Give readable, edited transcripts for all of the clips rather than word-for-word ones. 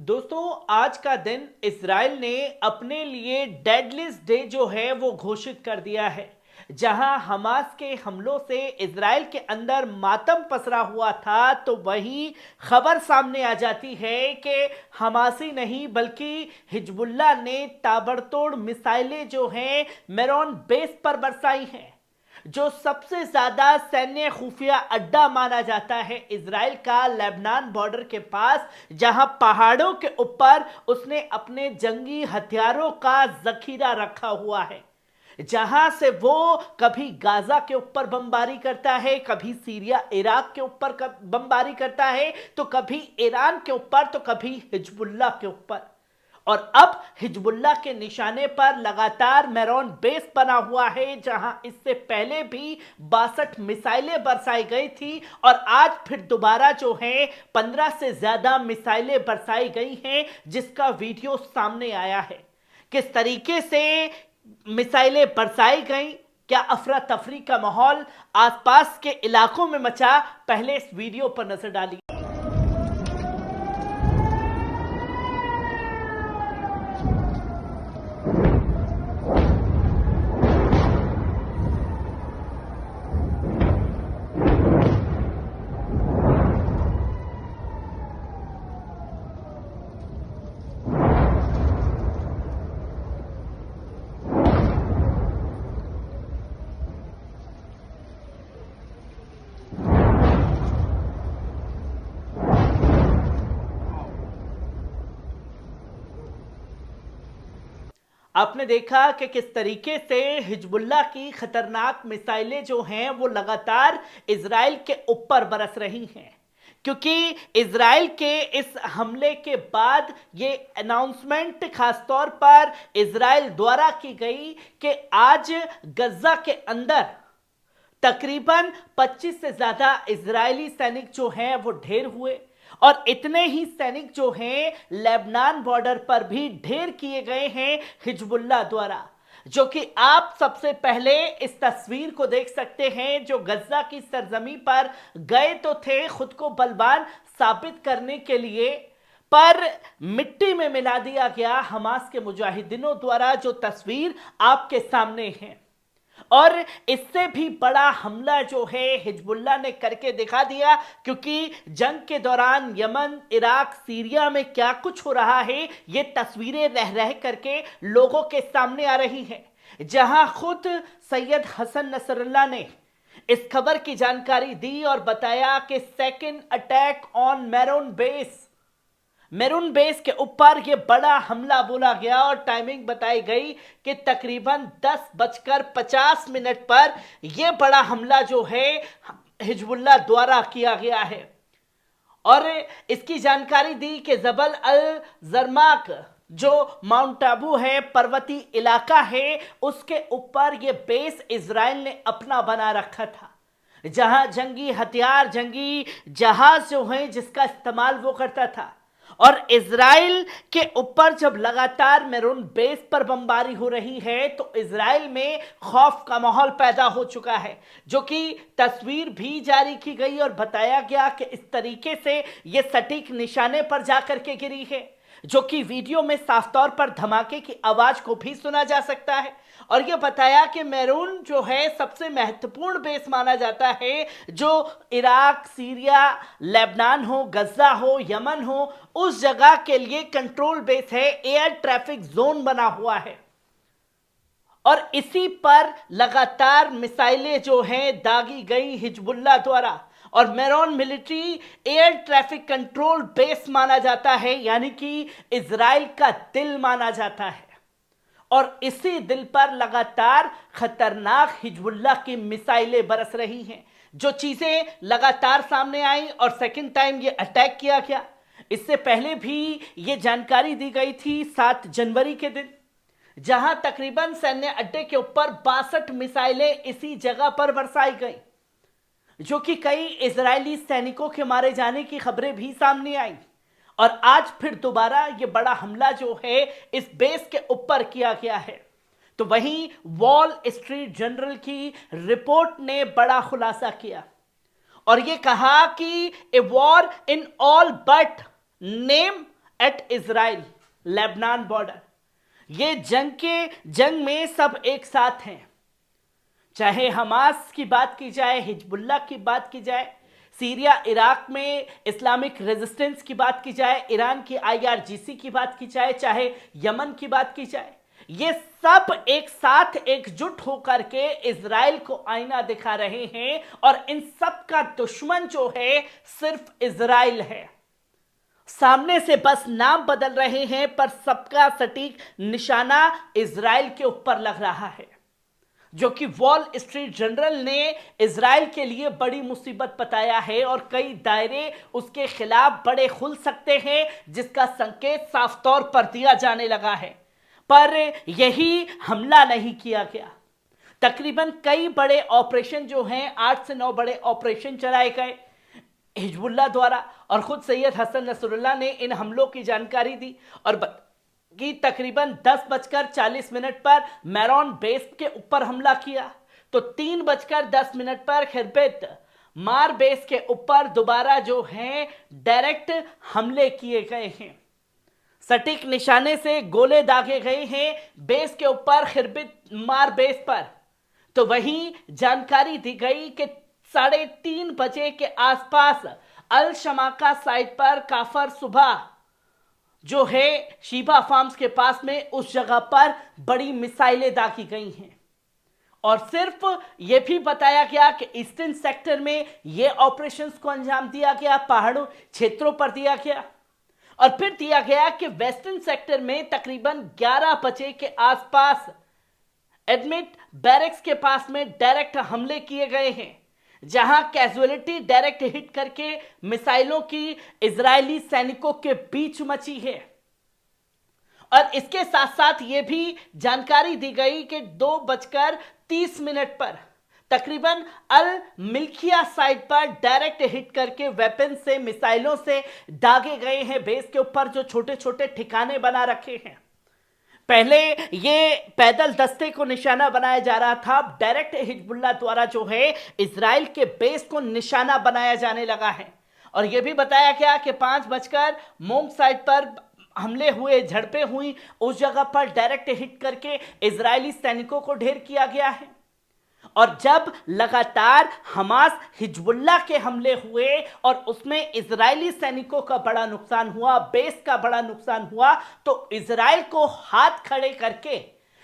दोस्तों, आज का दिन इजराइल ने अपने लिए डेडलिस्ट डे जो है वो घोषित कर दिया है। जहां हमास के हमलों से इजराइल के अंदर मातम पसरा हुआ था, तो वही खबर सामने आ जाती है कि हमासी नहीं बल्कि हिजबुल्लाह ने ताबड़तोड़ मिसाइलें जो हैं मेरॉन बेस पर बरसाई हैं, जो सबसे ज्यादा सैन्य खुफिया अड्डा माना जाता है इजराइल का लेबनान बॉर्डर के पास, जहां पहाड़ों के ऊपर उसने अपने जंगी हथियारों का जखीरा रखा हुआ है, जहां से वो कभी गाजा के ऊपर बमबारी करता है, कभी सीरिया इराक के ऊपर बमबारी करता है, तो कभी ईरान के ऊपर, तो कभी हिजबुल्लाह के ऊपर। और अब हिजबुल्लाह के निशाने पर लगातार मेरॉन बेस बना हुआ है, जहां इससे पहले भी 62 मिसाइलें बरसाई गई थी और आज फिर दोबारा जो है 15 से ज्यादा मिसाइलें बरसाई गई हैं, जिसका वीडियो सामने आया है। किस तरीके से मिसाइलें बरसाई गई, क्या अफरा तफरी का माहौल आसपास के इलाकों में मचा, पहले इस वीडियो पर नजर डालिए। आपने देखा कि किस तरीके से हिजबुल्लाह की खतरनाक मिसाइलें जो हैं वो लगातार इजराइल के ऊपर बरस रही हैं, क्योंकि इजराइल के इस हमले के बाद ये अनाउंसमेंट खासतौर पर इजराइल द्वारा की गई कि आज गजा के अंदर तकरीबन 25 से ज्यादा इजरायली सैनिक जो हैं वो ढेर हुए, और इतने ही सैनिक जो हैं लेबनान बॉर्डर पर भी ढेर किए गए हैं हिजबुल्लाह द्वारा। जो कि आप सबसे पहले इस तस्वीर को देख सकते हैं, जो गजा की सरजमी पर गए तो थे खुद को बलवान साबित करने के लिए, पर मिट्टी में मिला दिया गया हमास के मुजाहिदीनों द्वारा, जो तस्वीर आपके सामने है। और इससे भी बड़ा हमला जो है हिजबुल्लाह ने करके दिखा दिया, क्योंकि जंग के दौरान यमन, इराक, सीरिया में क्या कुछ हो रहा है ये तस्वीरें रह रह करके लोगों के सामने आ रही हैं, जहां खुद सैयद हसन नसरुल्लाह ने इस खबर की जानकारी दी और बताया कि second attack on maroon base के ऊपर यह बड़ा हमला बोला गया और टाइमिंग बताई गई कि तकरीबन 10:50 पर यह बड़ा हमला जो है हिजबुल्लाह द्वारा किया गया है। और इसकी जानकारी दी कि जबल अल जरमाक, जो माउंट आबू है, पर्वती इलाका है, उसके ऊपर यह बेस इजराइल ने अपना बना रखा था, जहां जंगी हथियार, जंगी जहाज जो है जिसका इस्तेमाल वो करता था। और इजराइल के ऊपर जब लगातार मेरून बेस पर बमबारी हो रही है, तो इजराइल में खौफ का माहौल पैदा हो चुका है, जो कि तस्वीर भी जारी की गई और बताया गया कि इस तरीके से यह सटीक निशाने पर जाकर के गिरी है, जो कि वीडियो में साफ तौर पर धमाके की आवाज को भी सुना जा सकता है। और यह बताया कि मेरून जो है सबसे महत्वपूर्ण बेस माना जाता है, जो इराक, सीरिया, लेबनान हो, गजा हो, यमन हो, उस जगह के लिए कंट्रोल बेस है, एयर ट्रैफिक जोन बना हुआ है। और इसी पर लगातार मिसाइलें जो हैं दागी गई हिजबुल्लाह द्वारा, और Meron military air traffic control base माना जाता है, यानी कि इजराइल का दिल माना जाता है। और इसी दिल पर लगातार खतरनाक हिजबुल्लाह की मिसाइलें बरस रही हैं, जो चीजें लगातार सामने आई और सेकंड टाइम ये अटैक किया गया। इससे पहले भी ये जानकारी दी गई थी 7 जनवरी के दिन, जहां तकरीबन सैन्य अड्डे के ऊपर 62 मिसाइलें इसी जगह पर बरसाई गई, जो कि कई इजरायली सैनिकों के मारे जाने की खबरें भी सामने आई। और आज फिर दोबारा ये बड़ा हमला जो है इस बेस के ऊपर किया गया है। तो वहीं वॉल स्ट्रीट जर्नल की रिपोर्ट ने बड़ा खुलासा किया और ये कहा कि a war in all but name at Israel Lebanon border. ये जंग में सब एक साथ हैं, चाहे हमास की बात की जाए, हिजबुल्लाह की बात की जाए, सीरिया इराक में इस्लामिक रेजिस्टेंस की बात की जाए, ईरान की IRGC की बात की जाए, चाहे यमन की बात की जाए, ये सब एक साथ एकजुट होकर के इजराइल को आईना दिखा रहे हैं और इन सब का दुश्मन जो है सिर्फ इजराइल है। सामने से बस नाम बदल रहे हैं पर सबका सटीक निशाना इजराइल के ऊपर लग रहा है, जो कि वॉल स्ट्रीट जर्नल ने इजराइल के लिए बड़ी मुसीबत बताया है और कई दायरे उसके खिलाफ बड़े खुल सकते हैं, जिसका संकेत साफ तौर पर दिया जाने लगा है। पर यही हमला नहीं किया गया। तकरीबन कई बड़े ऑपरेशन जो हैं, 8 से 9 बड़े ऑपरेशन चलाए गए हिजबुल्लाह द्वारा, और खुद सैयद हसन नसरुल्लाह ने इन हमलों की जानकारी दी और कि तकरीबन 10:40 पर मैरॉन बेस के ऊपर हमला किया, तो 3:10 पर खिरबित मार बेस के ऊपर दोबारा जो है डायरेक्ट हमले किए गए हैं। सटीक निशाने से गोले दागे गए हैं बेस के ऊपर, खिरबित मार बेस पर। तो वहीं जानकारी दी गई कि 3:30 बजे के आसपास अल शमाका साइट पर काफर सुबह जो है शीबा फार्म्स के पास में, उस जगह पर बड़ी मिसाइलें दागी गई हैं। और सिर्फ यह भी बताया गया कि ईस्टर्न सेक्टर में यह ऑपरेशंस को अंजाम दिया गया, पहाड़ों क्षेत्रों पर दिया गया, और फिर दिया गया कि वेस्टर्न सेक्टर में तकरीबन 11 बजे के आसपास एडमिट बैरक्स के पास में डायरेक्ट हमले किए गए हैं, जहां कैजुअलिटी डायरेक्ट हिट करके मिसाइलों की इजरायली सैनिकों के बीच मची है। और इसके साथ साथ यह भी जानकारी दी गई कि 2:30 पर तकरीबन अल मिल्किया साइट पर डायरेक्ट हिट करके वेपन से, मिसाइलों से दागे गए हैं बेस के ऊपर जो छोटे छोटे ठिकाने बना रखे हैं। पहले ये पैदल दस्ते को निशाना बनाया जा रहा था, डायरेक्ट हिजबुल्लाह द्वारा जो है इजराइल के बेस को निशाना बनाया जाने लगा है। और यह भी बताया गया कि 5 मोम साइड पर हमले हुए, झड़पें हुई, उस जगह पर डायरेक्ट हिट करके इजरायली सैनिकों को ढेर किया गया है। और जब लगातार हमास हिजबुल्लाह के हमले हुए और उसमें इजरायली सैनिकों का बड़ा नुकसान हुआ, बेस का बड़ा नुकसान हुआ, तो इजराइल को हाथ खड़े करके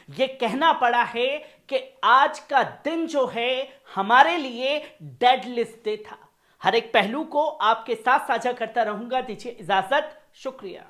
ये कहना पड़ा है कि आज का दिन जो है हमारे लिए डेड लिस्ट डे था। हर एक पहलू को आपके साथ साझा करता रहूंगा। दीजिए इजाजत, शुक्रिया।